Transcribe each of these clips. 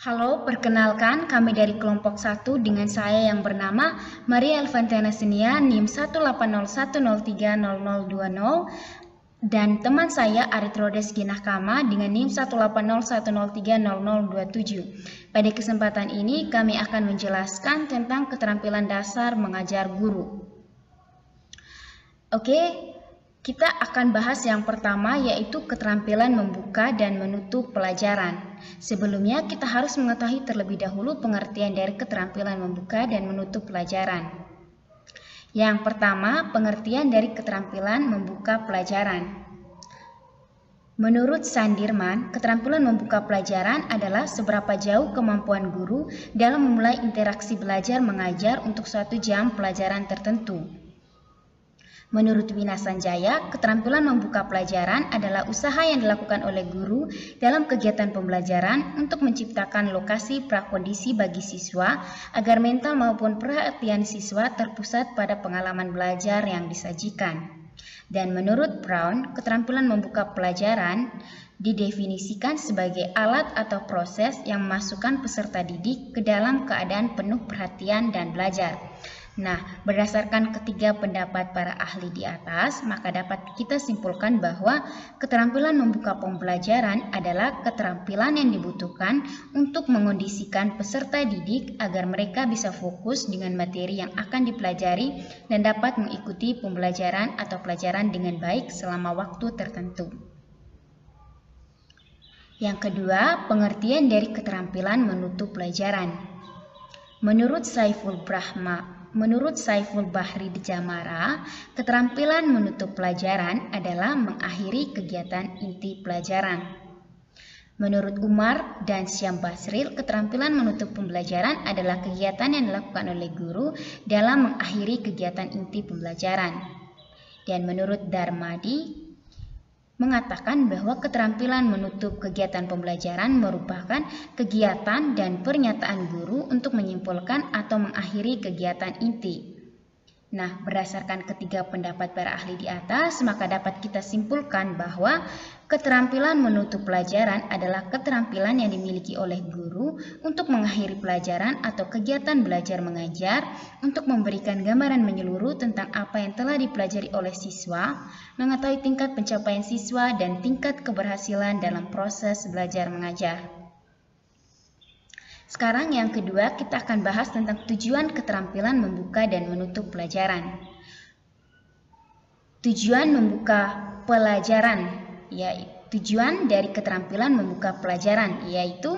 Halo, perkenalkan kami dari kelompok 1 dengan saya yang bernama Maria Elvantana Senia, NIM 18010300020 dan teman saya Arit Rhodes Ginahkama dengan NIM 18010300027. Pada kesempatan ini kami akan menjelaskan tentang keterampilan dasar mengajar guru. Oke, kita akan bahas yang pertama yaitu keterampilan membuka dan menutup pelajaran. Sebelumnya kita harus mengetahui terlebih dahulu pengertian dari keterampilan membuka dan menutup pelajaran. Yang pertama, pengertian dari keterampilan membuka pelajaran. Menurut Sandirman, keterampilan membuka pelajaran adalah seberapa jauh kemampuan guru dalam memulai interaksi belajar mengajar untuk suatu jam pelajaran tertentu. Menurut Wina Sanjaya, keterampilan membuka pelajaran adalah usaha yang dilakukan oleh guru dalam kegiatan pembelajaran untuk menciptakan lokasi prakondisi bagi siswa agar mental maupun perhatian siswa terpusat pada pengalaman belajar yang disajikan. Dan menurut Brown, keterampilan membuka pelajaran didefinisikan sebagai alat atau proses yang memasukkan peserta didik ke dalam keadaan penuh perhatian dan belajar. Nah, berdasarkan ketiga pendapat para ahli di atas, maka dapat kita simpulkan bahwa keterampilan membuka pembelajaran adalah keterampilan yang dibutuhkan untuk mengondisikan peserta didik agar mereka bisa fokus dengan materi yang akan dipelajari dan dapat mengikuti pembelajaran atau pelajaran dengan baik selama waktu tertentu. Yang kedua, pengertian dari keterampilan menutup pelajaran. Menurut Saiful Bahri Jamara, keterampilan menutup pelajaran adalah mengakhiri kegiatan inti pelajaran. Menurut Umar dan Syam Basril, keterampilan menutup pembelajaran adalah kegiatan yang dilakukan oleh guru dalam mengakhiri kegiatan inti pembelajaran. Dan menurut Darmadi, mengatakan bahwa keterampilan menutup kegiatan pembelajaran merupakan kegiatan dan pernyataan guru untuk menyimpulkan atau mengakhiri kegiatan inti. Nah, berdasarkan ketiga pendapat para ahli di atas, maka dapat kita simpulkan bahwa keterampilan menutup pelajaran adalah keterampilan yang dimiliki oleh guru untuk mengakhiri pelajaran atau kegiatan belajar mengajar untuk memberikan gambaran menyeluruh tentang apa yang telah dipelajari oleh siswa, mengetahui tingkat pencapaian siswa dan tingkat keberhasilan dalam proses belajar mengajar. Sekarang yang kedua, kita akan bahas tentang tujuan keterampilan membuka dan menutup pelajaran. Tujuan membuka pelajaran, tujuan dari keterampilan membuka pelajaran yaitu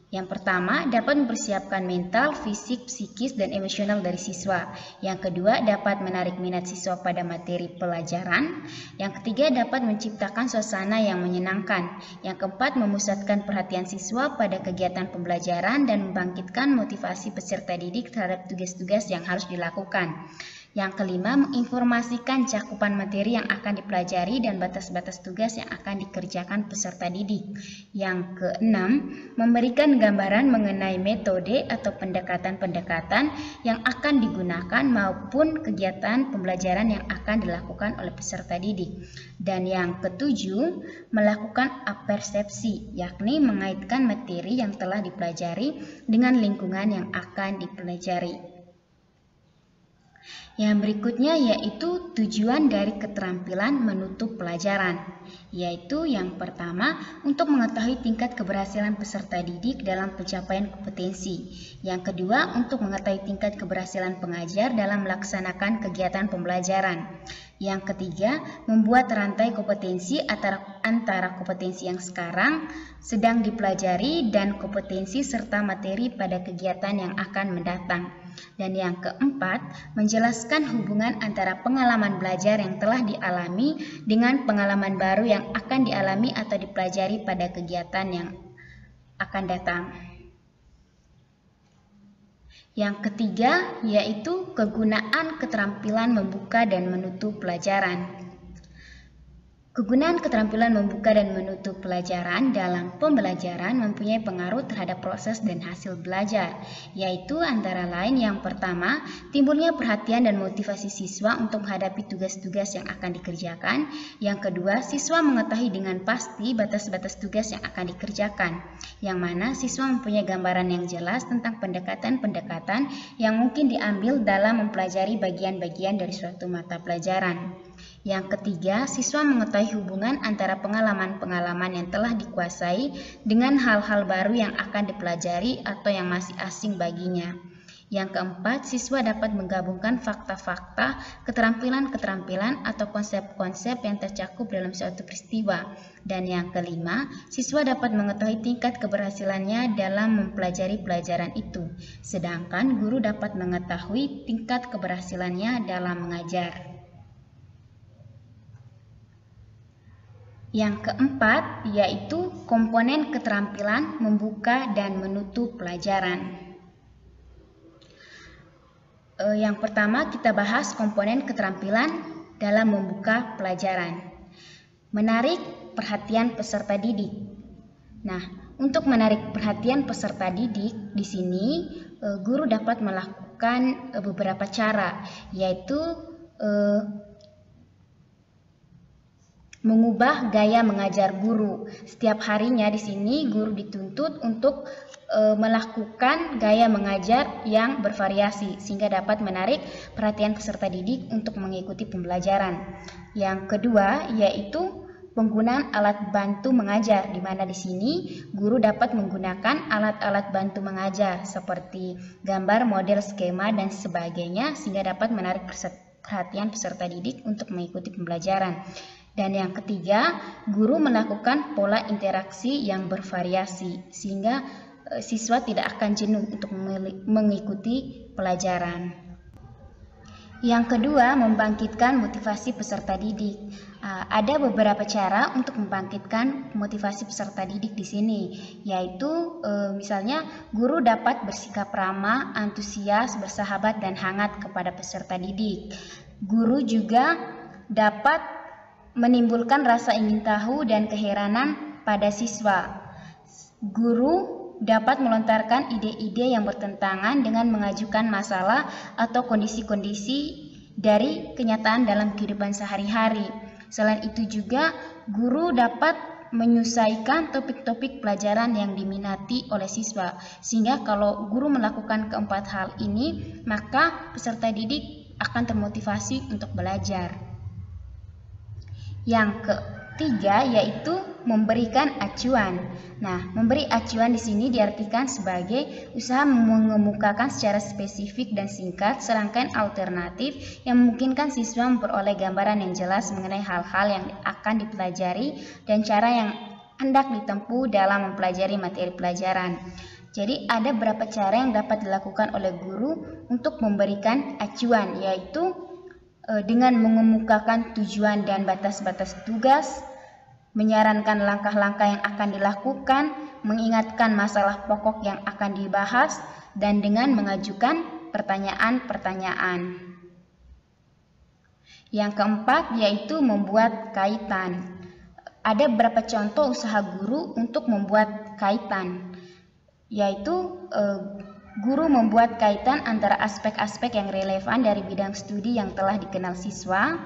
yang pertama, dapat mempersiapkan mental, fisik, psikis, dan emosional dari siswa. Yang kedua, dapat menarik minat siswa pada materi pelajaran. Yang ketiga, dapat menciptakan suasana yang menyenangkan. Yang keempat, memusatkan perhatian siswa pada kegiatan pembelajaran dan membangkitkan motivasi peserta didik terhadap tugas-tugas yang harus dilakukan. Yang kelima, menginformasikan cakupan materi yang akan dipelajari dan batas-batas tugas yang akan dikerjakan peserta didik. Yang keenam, memberikan gambaran mengenai metode atau pendekatan-pendekatan yang akan digunakan maupun kegiatan pembelajaran yang akan dilakukan oleh peserta didik. Dan yang ketujuh, melakukan apersepsi, yakni mengaitkan materi yang telah dipelajari dengan lingkungan yang akan dipelajari. Yang berikutnya yaitu tujuan dari keterampilan menutup pelajaran, yaitu yang pertama untuk mengetahui tingkat keberhasilan peserta didik dalam pencapaian kompetensi. Yang kedua untuk mengetahui tingkat keberhasilan pengajar dalam melaksanakan kegiatan pembelajaran. Yang ketiga, membuat rantai kompetensi antara kompetensi yang sekarang sedang dipelajari dan kompetensi serta materi pada kegiatan yang akan mendatang. Dan yang keempat, menjelaskan hubungan antara pengalaman belajar yang telah dialami dengan pengalaman baru yang akan dialami atau dipelajari pada kegiatan yang akan datang. Yang ketiga, yaitu kegunaan keterampilan membuka dan menutup pelajaran. Kegunaan keterampilan membuka dan menutup pelajaran dalam pembelajaran mempunyai pengaruh terhadap proses dan hasil belajar, yaitu antara lain yang pertama, timbulnya perhatian dan motivasi siswa untuk menghadapi tugas-tugas yang akan dikerjakan. Yang kedua, siswa mengetahui dengan pasti batas-batas tugas yang akan dikerjakan, yang mana siswa mempunyai gambaran yang jelas tentang pendekatan-pendekatan yang mungkin diambil dalam mempelajari bagian-bagian dari suatu mata pelajaran. Yang ketiga, siswa mengetahui hubungan antara pengalaman-pengalaman yang telah dikuasai dengan hal-hal baru yang akan dipelajari atau yang masih asing baginya. Yang keempat, siswa dapat menggabungkan fakta-fakta, keterampilan-keterampilan atau konsep-konsep yang tercakup dalam suatu peristiwa. Dan yang kelima, siswa dapat mengetahui tingkat keberhasilannya dalam mempelajari pelajaran itu. Sedangkan guru dapat mengetahui tingkat keberhasilannya dalam mengajar. Yang keempat, yaitu komponen keterampilan membuka dan menutup pelajaran. Yang pertama, kita bahas komponen keterampilan dalam membuka pelajaran. Menarik perhatian peserta didik. Nah, untuk menarik perhatian peserta didik, di sini guru dapat melakukan beberapa cara, yaitu mengubah gaya mengajar guru. Setiap harinya di sini guru dituntut untuk melakukan gaya mengajar yang bervariasi sehingga dapat menarik perhatian peserta didik untuk mengikuti pembelajaran. Yang kedua yaitu penggunaan alat bantu mengajar, di mana di sini guru dapat menggunakan alat-alat bantu mengajar seperti gambar, model, skema dan sebagainya sehingga dapat menarik perhatian peserta didik untuk mengikuti pembelajaran. Dan yang ketiga, guru melakukan pola interaksi yang bervariasi sehingga siswa tidak akan jenuh untuk mengikuti pelajaran. Yang kedua, membangkitkan motivasi peserta didik. Ada beberapa cara untuk membangkitkan motivasi peserta didik di sini, yaitu misalnya guru dapat bersikap ramah, antusias, bersahabat dan hangat kepada peserta didik. Guru juga dapat menimbulkan rasa ingin tahu dan keheranan pada siswa. Guru dapat melontarkan ide-ide yang bertentangan dengan mengajukan masalah atau kondisi-kondisi dari kenyataan dalam kehidupan sehari-hari. Selain itu juga, guru dapat menyelesaikan topik-topik pelajaran yang diminati oleh siswa. Sehingga kalau guru melakukan keempat hal ini, maka peserta didik akan termotivasi untuk belajar. Yang ketiga yaitu memberikan acuan. Nah, memberi acuan di sini diartikan sebagai usaha mengemukakan secara spesifik dan singkat serangkaian alternatif yang memungkinkan siswa memperoleh gambaran yang jelas mengenai hal-hal yang akan dipelajari dan cara yang hendak ditempuh dalam mempelajari materi pelajaran. Jadi ada beberapa cara yang dapat dilakukan oleh guru untuk memberikan acuan, yaitu dengan mengemukakan tujuan dan batas-batas tugas, menyarankan langkah-langkah yang akan dilakukan, mengingatkan masalah pokok yang akan dibahas, dan dengan mengajukan pertanyaan-pertanyaan. Yang keempat yaitu membuat kaitan. Ada beberapa contoh usaha guru untuk membuat kaitan, yaitu guru membuat kaitan antara aspek-aspek yang relevan dari bidang studi yang telah dikenal siswa.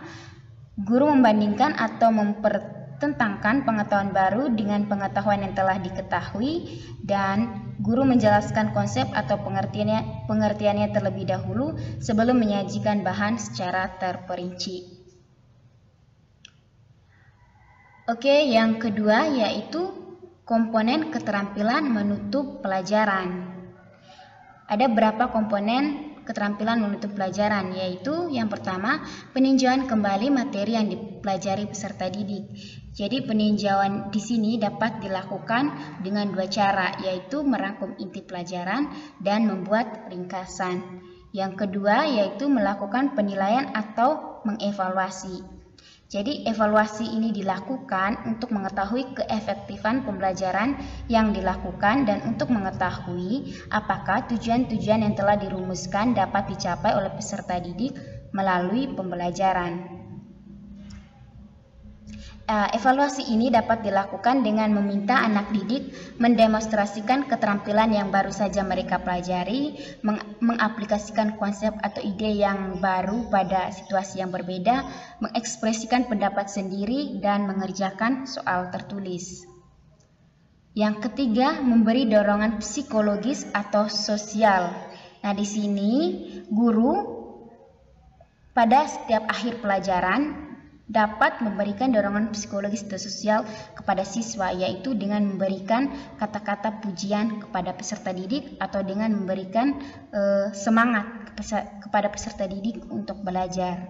Guru membandingkan atau mempertentangkan pengetahuan baru dengan pengetahuan yang telah diketahui, dan guru menjelaskan konsep atau pengertiannya terlebih dahulu sebelum menyajikan bahan secara terperinci. Oke, yang kedua yaitu komponen keterampilan menutup pelajaran. Ada beberapa komponen keterampilan menutup pelajaran, yaitu yang pertama, peninjauan kembali materi yang dipelajari peserta didik. Jadi peninjauan di sini dapat dilakukan dengan dua cara, yaitu merangkum inti pelajaran dan membuat ringkasan. Yang kedua yaitu melakukan penilaian atau mengevaluasi. Jadi evaluasi ini dilakukan untuk mengetahui keefektifan pembelajaran yang dilakukan dan untuk mengetahui apakah tujuan-tujuan yang telah dirumuskan dapat dicapai oleh peserta didik melalui pembelajaran. Evaluasi ini dapat dilakukan dengan meminta anak didik mendemonstrasikan keterampilan yang baru saja mereka pelajari, mengaplikasikan konsep atau ide yang baru pada situasi yang berbeda, mengekspresikan pendapat sendiri, dan mengerjakan soal tertulis. Yang ketiga, memberi dorongan psikologis atau sosial. Nah, di sini guru pada setiap akhir pelajaran dapat memberikan dorongan psikologis atau sosial kepada siswa, yaitu dengan memberikan kata-kata pujian kepada peserta didik atau dengan memberikan semangat kepada peserta didik untuk belajar.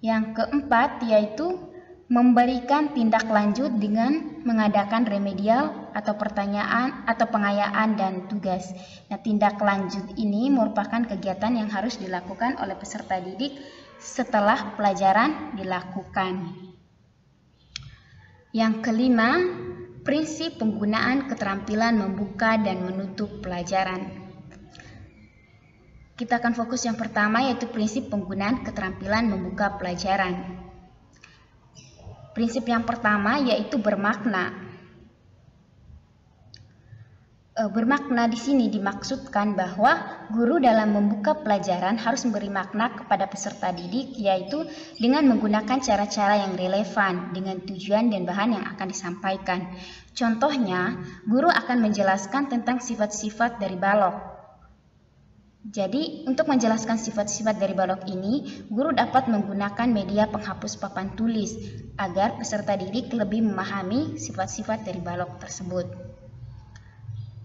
Yang keempat yaitu memberikan tindak lanjut dengan mengadakan remedial atau pertanyaan atau pengayaan dan tugas. Nah, tindak lanjut ini merupakan kegiatan yang harus dilakukan oleh peserta didik setelah pelajaran dilakukan. Yang kelima, prinsip penggunaan keterampilan membuka dan menutup pelajaran. Kita akan fokus yang pertama, yaitu prinsip penggunaan keterampilan membuka pelajaran. Prinsip yang pertama yaitu bermakna. Bermakna di sini dimaksudkan bahwa guru dalam membuka pelajaran harus memberi makna kepada peserta didik, yaitu dengan menggunakan cara-cara yang relevan dengan tujuan dan bahan yang akan disampaikan. Contohnya, guru akan menjelaskan tentang sifat-sifat dari balok. Jadi, untuk menjelaskan sifat-sifat dari balok ini, guru dapat menggunakan media penghapus papan tulis agar peserta didik lebih memahami sifat-sifat dari balok tersebut.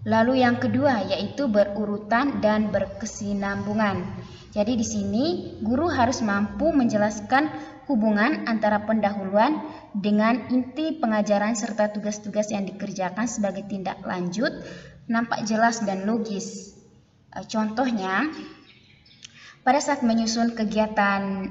Lalu yang kedua yaitu berurutan dan berkesinambungan. Jadi di sini guru harus mampu menjelaskan hubungan antara pendahuluan dengan inti pengajaran serta tugas-tugas yang dikerjakan sebagai tindak lanjut nampak jelas dan logis. Contohnya, pada saat menyusun kegiatan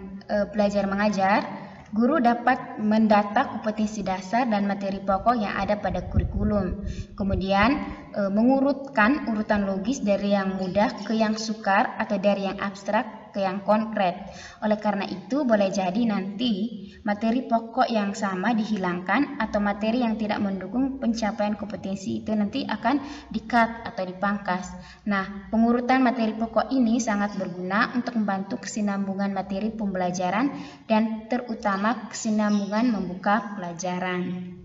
belajar mengajar, guru dapat mendata kompetensi dasar dan materi pokok yang ada pada kurikulum. Kemudian mengurutkan urutan logis dari yang mudah ke yang sukar atau dari yang abstrak ke yang konkret. Oleh karena itu, boleh jadi nanti materi pokok yang sama dihilangkan atau materi yang tidak mendukung pencapaian kompetensi itu nanti akan di-cut atau dipangkas. Nah, pengurutan materi pokok ini sangat berguna untuk membantu kesinambungan materi pembelajaran dan terutama kesinambungan membuka pelajaran.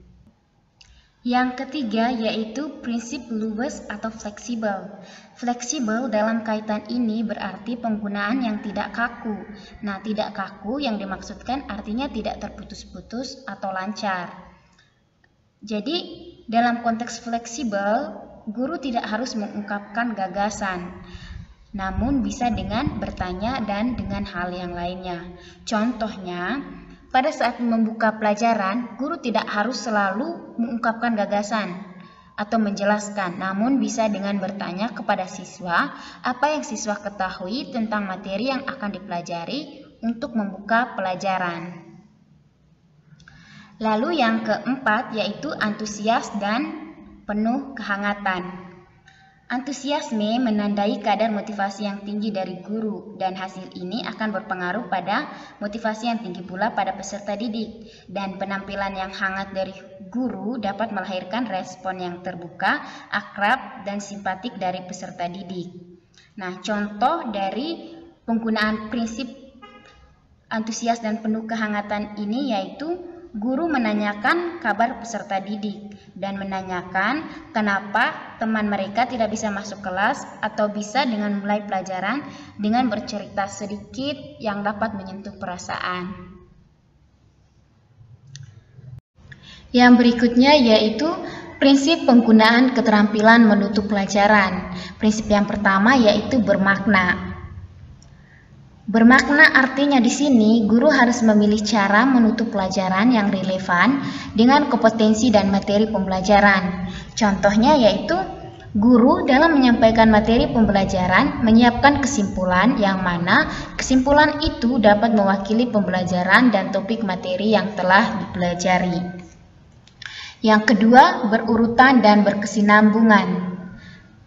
Yang ketiga yaitu prinsip luwes atau fleksibel. Fleksibel dalam kaitan ini berarti penggunaan yang tidak kaku. Nah, tidak kaku yang dimaksudkan artinya tidak terputus-putus atau lancar. Jadi, dalam konteks fleksibel, guru tidak harus mengungkapkan gagasan, namun bisa dengan bertanya dan dengan hal yang lainnya. Contohnya, pada saat membuka pelajaran, guru tidak harus selalu mengungkapkan gagasan atau menjelaskan, namun bisa dengan bertanya kepada siswa apa yang siswa ketahui tentang materi yang akan dipelajari untuk membuka pelajaran. Lalu yang keempat yaitu antusias dan penuh kehangatan. Antusiasme menandai kadar motivasi yang tinggi dari guru dan hasil ini akan berpengaruh pada motivasi yang tinggi pula pada peserta didik, dan penampilan yang hangat dari guru dapat melahirkan respon yang terbuka, akrab, dan simpatik dari peserta didik. Nah, contoh dari penggunaan prinsip antusias dan penuh kehangatan ini yaitu guru menanyakan kabar peserta didik dan menanyakan kenapa teman mereka tidak bisa masuk kelas atau bisa dengan mulai pelajaran dengan bercerita sedikit yang dapat menyentuh perasaan. Yang berikutnya yaitu prinsip penggunaan keterampilan menutup pelajaran. Prinsip yang pertama yaitu bermakna. Bermakna artinya di sini guru harus memilih cara menutup pelajaran yang relevan dengan kompetensi dan materi pembelajaran. Contohnya yaitu guru dalam menyampaikan materi pembelajaran menyiapkan kesimpulan yang mana kesimpulan itu dapat mewakili pembelajaran dan topik materi yang telah dipelajari. Yang kedua, berurutan dan berkesinambungan.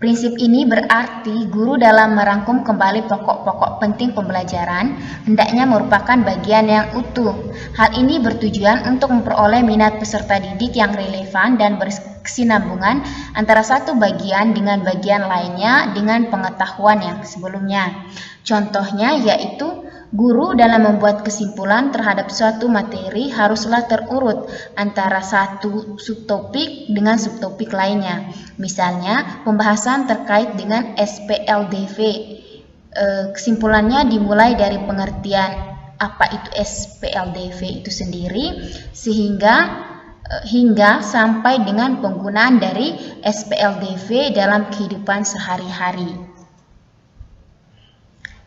Prinsip ini berarti guru dalam merangkum kembali pokok-pokok penting pembelajaran hendaknya merupakan bagian yang utuh. Hal ini bertujuan untuk memperoleh minat peserta didik yang relevan dan berkesinambungan antara satu bagian dengan bagian lainnya dengan pengetahuan yang sebelumnya. Contohnya yaitu guru dalam membuat kesimpulan terhadap suatu materi haruslah terurut antara satu subtopik dengan subtopik lainnya. Misalnya, pembahasan terkait dengan SPLDV. Kesimpulannya dimulai dari pengertian apa itu SPLDV itu sendiri, hingga sampai dengan penggunaan dari SPLDV dalam kehidupan sehari-hari.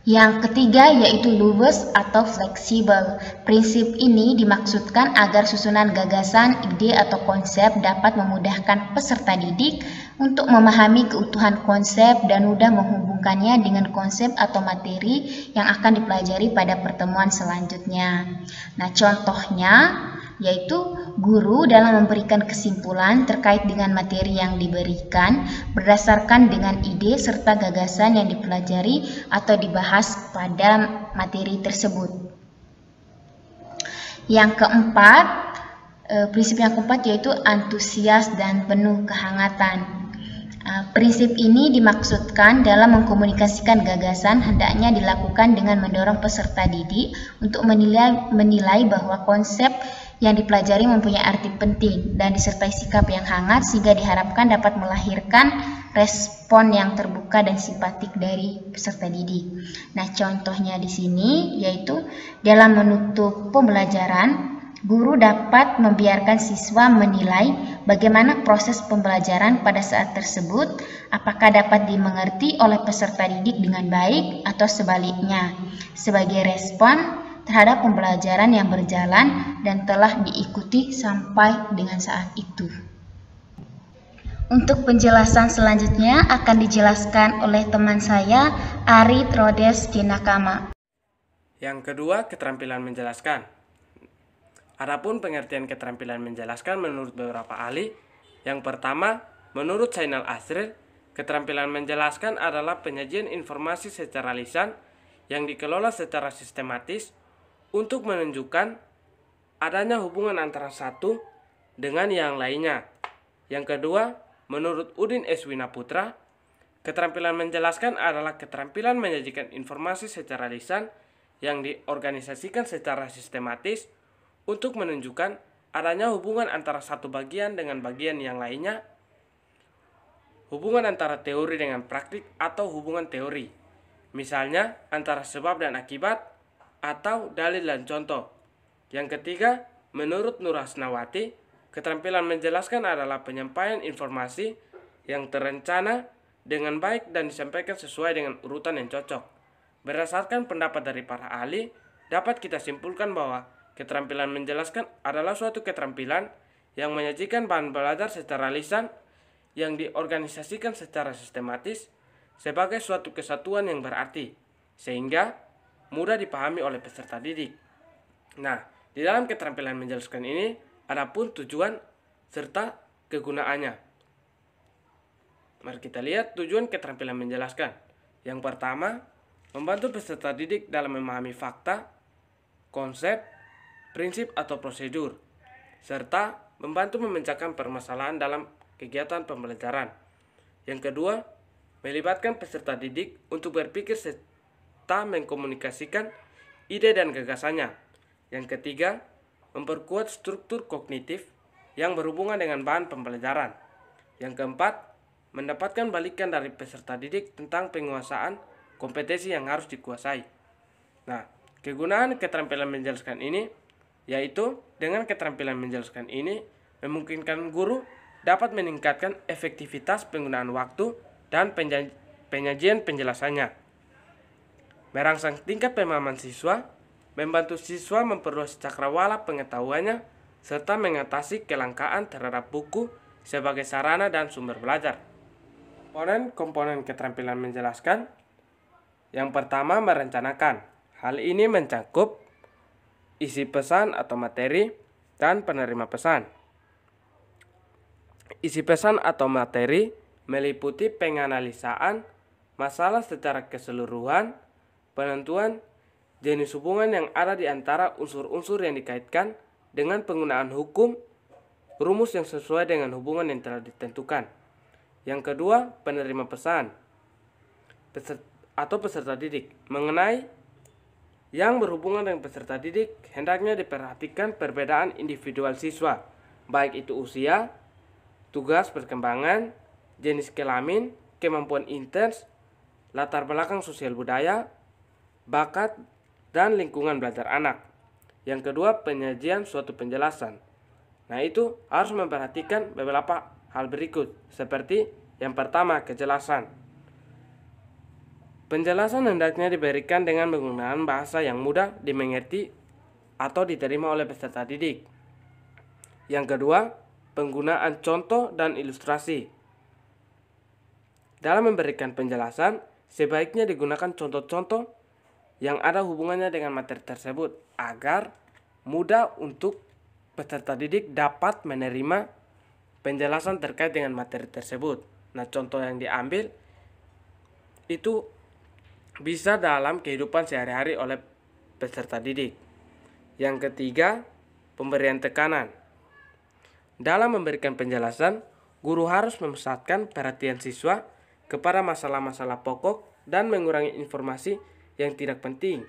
Yang ketiga yaitu luwes atau fleksibel. Prinsip ini dimaksudkan agar susunan gagasan, ide atau konsep dapat memudahkan peserta didik untuk memahami keutuhan konsep dan mudah menghubungkannya dengan konsep atau materi yang akan dipelajari pada pertemuan selanjutnya. Nah, contohnya yaitu guru dalam memberikan kesimpulan terkait dengan materi yang diberikan berdasarkan dengan ide serta gagasan yang dipelajari atau dibahas pada materi tersebut. Yang keempat, prinsip yang keempat yaitu antusias dan penuh kehangatan. Prinsip ini dimaksudkan dalam mengkomunikasikan gagasan hendaknya dilakukan dengan mendorong peserta didik untuk menilai bahwa konsep yang dipelajari mempunyai arti penting dan disertai sikap yang hangat sehingga diharapkan dapat melahirkan respon yang terbuka dan simpatik dari peserta didik. Nah, contohnya di sini yaitu dalam menutup pembelajaran, guru dapat membiarkan siswa menilai bagaimana proses pembelajaran pada saat tersebut, apakah dapat dimengerti oleh peserta didik dengan baik atau sebaliknya, sebagai respon terhadap pembelajaran yang berjalan dan telah diikuti sampai dengan saat itu. Untuk penjelasan selanjutnya akan dijelaskan oleh teman saya, Ari Trodes Jinakama. Yang kedua, keterampilan menjelaskan. Adapun pengertian keterampilan menjelaskan menurut beberapa ahli, yang pertama, menurut Zainal Asril, keterampilan menjelaskan adalah penyajian informasi secara lisan yang dikelola secara sistematis untuk menunjukkan adanya hubungan antara satu dengan yang lainnya. Yang kedua, menurut Udin Eswina Putra, keterampilan menjelaskan adalah keterampilan menyajikan informasi secara lisan yang diorganisasikan secara sistematis untuk menunjukkan adanya hubungan antara satu bagian dengan bagian yang lainnya, hubungan antara teori dengan praktik atau hubungan teori, misalnya antara sebab dan akibat, atau dalil dan contoh. Yang ketiga, menurut Nur Hasnawati, keterampilan menjelaskan adalah penyampaian informasi yang terencana dengan baik dan disampaikan sesuai dengan urutan yang cocok. Berdasarkan pendapat dari para ahli, dapat kita simpulkan bahwa keterampilan menjelaskan adalah suatu keterampilan yang menyajikan bahan belajar secara lisan yang diorganisasikan secara sistematis sebagai suatu kesatuan yang berarti, sehingga mudah dipahami oleh peserta didik. Nah, di dalam keterampilan menjelaskan ini, ada pun tujuan serta kegunaannya. Mari kita lihat tujuan keterampilan menjelaskan. Yang pertama, membantu peserta didik dalam memahami fakta, konsep, prinsip atau prosedur, serta membantu memecahkan permasalahan dalam kegiatan pembelajaran. Yang kedua, melibatkan peserta didik untuk berpikir mengkomunikasikan ide dan gagasannya. Yang ketiga, memperkuat struktur kognitif yang berhubungan dengan bahan pembelajaran. Yang keempat, mendapatkan balikan dari peserta didik tentang penguasaan kompetensi yang harus dikuasai. Nah, kegunaan keterampilan menjelaskan ini yaitu dengan keterampilan menjelaskan ini memungkinkan guru dapat meningkatkan efektivitas penggunaan waktu dan penyajian penjelasannya, merangsang tingkat pemahaman siswa, membantu siswa memperluas cakrawala pengetahuannya, serta mengatasi kelangkaan terhadap buku sebagai sarana dan sumber belajar. Komponen keterampilan menjelaskan. Yang pertama, merencanakan. Hal ini mencakup isi pesan atau materi dan penerima pesan. Isi pesan atau materi meliputi penganalisaan masalah secara keseluruhan, penentuan jenis hubungan yang ada di antara unsur-unsur yang dikaitkan dengan penggunaan hukum, rumus yang sesuai dengan hubungan yang telah ditentukan. Yang kedua, penerima pesan atau peserta didik. Mengenai yang berhubungan dengan peserta didik, hendaknya diperhatikan perbedaan individual siswa, baik itu usia, tugas perkembangan, jenis kelamin, kemampuan intens, latar belakang sosial budaya, bakat, dan lingkungan belajar anak. Yang kedua, penyajian suatu penjelasan. Nah, itu harus memperhatikan beberapa hal berikut, seperti yang pertama, kejelasan. Penjelasan hendaknya diberikan dengan menggunakan bahasa yang mudah dimengerti atau diterima oleh peserta didik. Yang kedua, penggunaan contoh dan ilustrasi. Dalam memberikan penjelasan, sebaiknya digunakan contoh-contoh yang ada hubungannya dengan materi tersebut agar mudah untuk peserta didik dapat menerima penjelasan terkait dengan materi tersebut. Nah, contoh yang diambil itu bisa dalam kehidupan sehari-hari oleh peserta didik. Yang ketiga, pemberian tekanan. Dalam memberikan penjelasan, guru harus memusatkan perhatian siswa kepada masalah-masalah pokok dan mengurangi informasi yang tidak penting.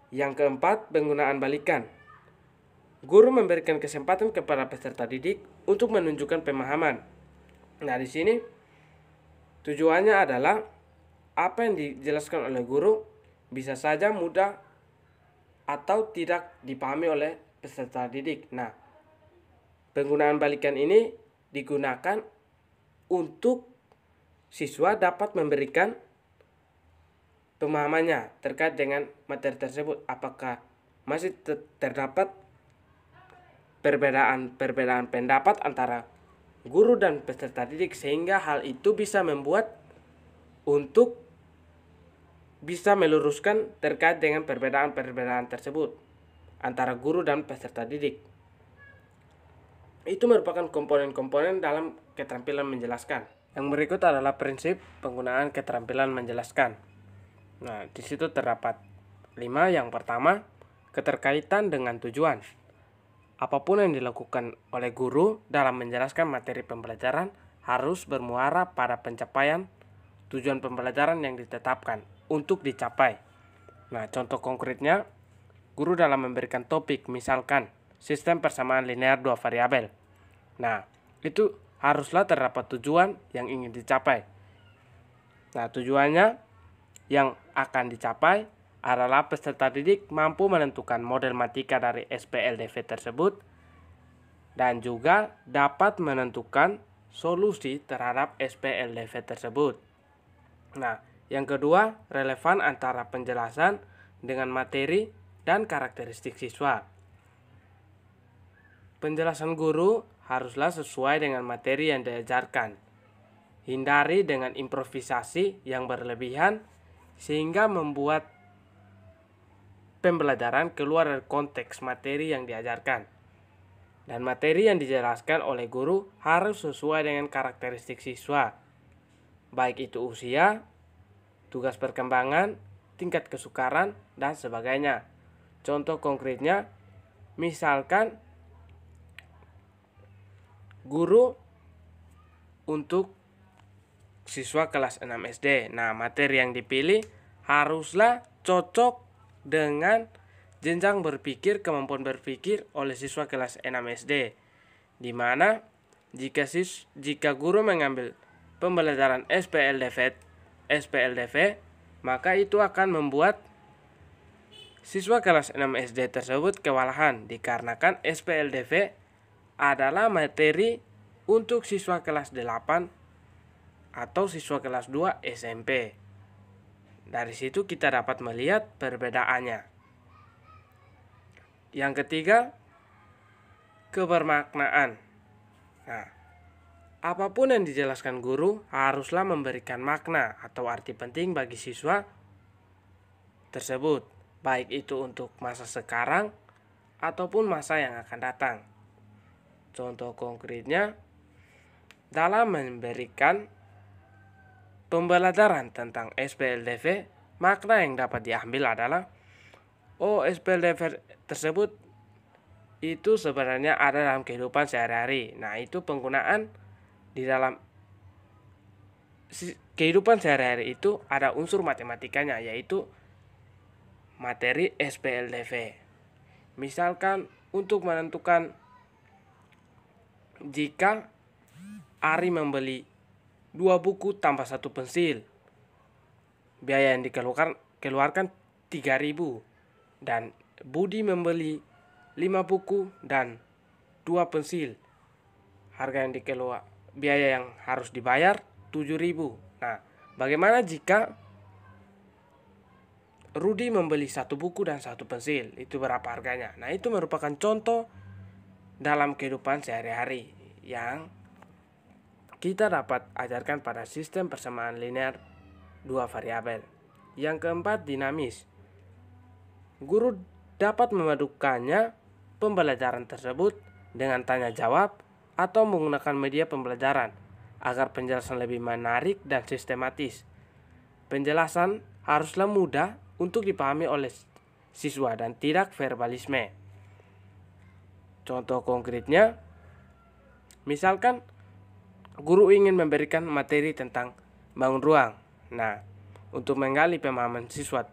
Yang keempat, penggunaan balikan. Guru memberikan kesempatan kepada peserta didik untuk menunjukkan pemahaman. Nah, di sini tujuannya adalah apa yang dijelaskan oleh guru bisa saja mudah atau tidak dipahami oleh peserta didik. Nah, penggunaan balikan ini digunakan untuk siswa dapat memberikan pemahamannya terkait dengan materi tersebut. Apakah masih terdapat perbedaan pendapat antara guru dan peserta didik, sehingga hal itu bisa membuat untuk bisa meluruskan terkait dengan perbedaan tersebut antara guru dan peserta didik. Itu merupakan komponen-komponen dalam keterampilan menjelaskan. Yang berikut adalah prinsip penggunaan keterampilan menjelaskan. Nah, di situ terdapat 5. Yang pertama, keterkaitan dengan tujuan. Apapun yang dilakukan oleh guru dalam menjelaskan materi pembelajaran harus bermuara pada pencapaian tujuan pembelajaran yang ditetapkan untuk dicapai. Nah, contoh konkretnya, guru dalam memberikan topik, misalkan sistem persamaan linear 2 variabel. Nah, itu haruslah terdapat tujuan yang ingin dicapai. Nah, tujuannya yang akan dicapai adalah peserta didik mampu menentukan model matematika dari SPLDV tersebut dan juga dapat menentukan solusi terhadap SPLDV tersebut. Nah, yang kedua, relevan antara penjelasan dengan materi dan karakteristik siswa. Penjelasan guru haruslah sesuai dengan materi yang diajarkan. Hindari dengan improvisasi yang berlebihan sehingga membuat pembelajaran keluar dari konteks materi yang diajarkan. Dan materi yang dijelaskan oleh guru harus sesuai dengan karakteristik siswa, baik itu usia, tugas perkembangan, tingkat kesukaran, dan sebagainya. Contoh konkretnya, misalkan guru untuk siswa kelas 6 SD. Nah, materi yang dipilih haruslah cocok dengan jenjang berpikir, kemampuan berpikir oleh siswa kelas 6 SD. Di mana jika guru mengambil pembelajaran SPLDV, maka itu akan membuat siswa kelas 6 SD tersebut kewalahan dikarenakan SPLDV adalah materi untuk siswa kelas 8 atau siswa kelas 2 SMP. Dari situ kita dapat melihat perbedaannya. Yang ketiga, kebermaknaan. Nah, apapun yang dijelaskan guru haruslah memberikan makna atau arti penting bagi siswa tersebut, baik itu untuk masa sekarang ataupun masa yang akan datang. Contoh konkretnya, dalam memberikan pembelajaran tentang SPLDV, makna yang dapat diambil adalah SPLDV tersebut itu sebenarnya ada dalam kehidupan sehari-hari. Nah, itu penggunaan di dalam kehidupan sehari-hari itu ada unsur matematikanya, yaitu materi SPLDV. Misalkan untuk menentukan jika Ari membeli 2 buku tambah 1 pensil, biaya yang dikeluarkan 3.000, dan Budi membeli 5 buku dan 2 pensil, harga yang biaya yang harus dibayar 7.000. Nah, bagaimana jika Rudi membeli 1 buku dan 1 pensil? Itu berapa harganya? Nah, itu merupakan contoh dalam kehidupan sehari-hari yang kita dapat ajarkan pada sistem persamaan linear 2 variabel. Yang keempat, dinamis. Guru dapat memadukannya pembelajaran tersebut dengan tanya jawab atau menggunakan media pembelajaran agar penjelasan lebih menarik dan sistematis. Penjelasan haruslah mudah untuk dipahami oleh siswa dan tidak verbalisme. Contoh konkretnya, misalkan guru ingin memberikan materi tentang bangun ruang. Nah, untuk menggali pemahaman siswa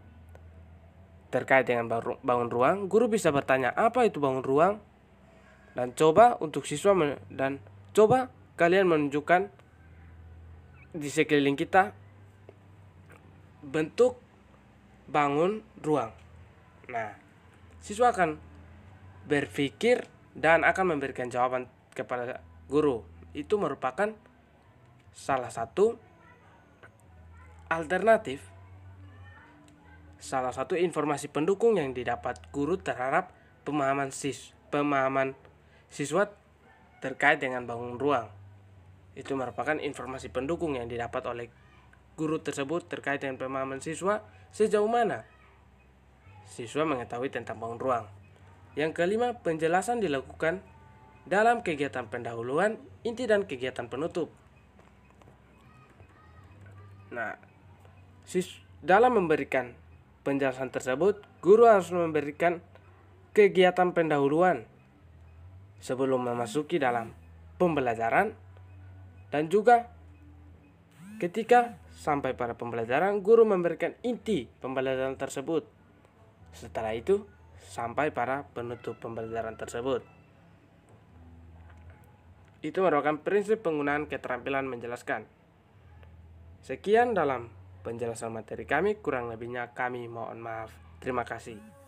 terkait dengan bangun ruang, guru bisa bertanya, apa itu bangun ruang? Dan coba untuk siswa coba kalian menunjukkan di sekeliling kita bentuk bangun ruang. Nah, siswa akan berpikir dan akan memberikan jawaban kepada guru. Itu merupakan salah satu alternatif, salah satu informasi pendukung yang didapat guru terhadap pemahaman siswa terkait dengan bangun ruang. Itu merupakan informasi pendukung yang didapat oleh guru tersebut terkait dengan pemahaman siswa, sejauh mana siswa mengetahui tentang bangun ruang. Yang kelima, penjelasan dilakukan dalam kegiatan pendahuluan, inti, dan kegiatan penutup. Nah, dalam memberikan penjelasan tersebut, guru harus memberikan kegiatan pendahuluan sebelum memasuki dalam pembelajaran, dan juga ketika sampai pada pembelajaran, guru memberikan inti pembelajaran tersebut. Setelah itu, sampai pada penutup pembelajaran tersebut. Itu merupakan prinsip penggunaan keterampilan menjelaskan. Sekian dalam penjelasan materi kami, kurang lebihnya kami mohon maaf. Terima kasih.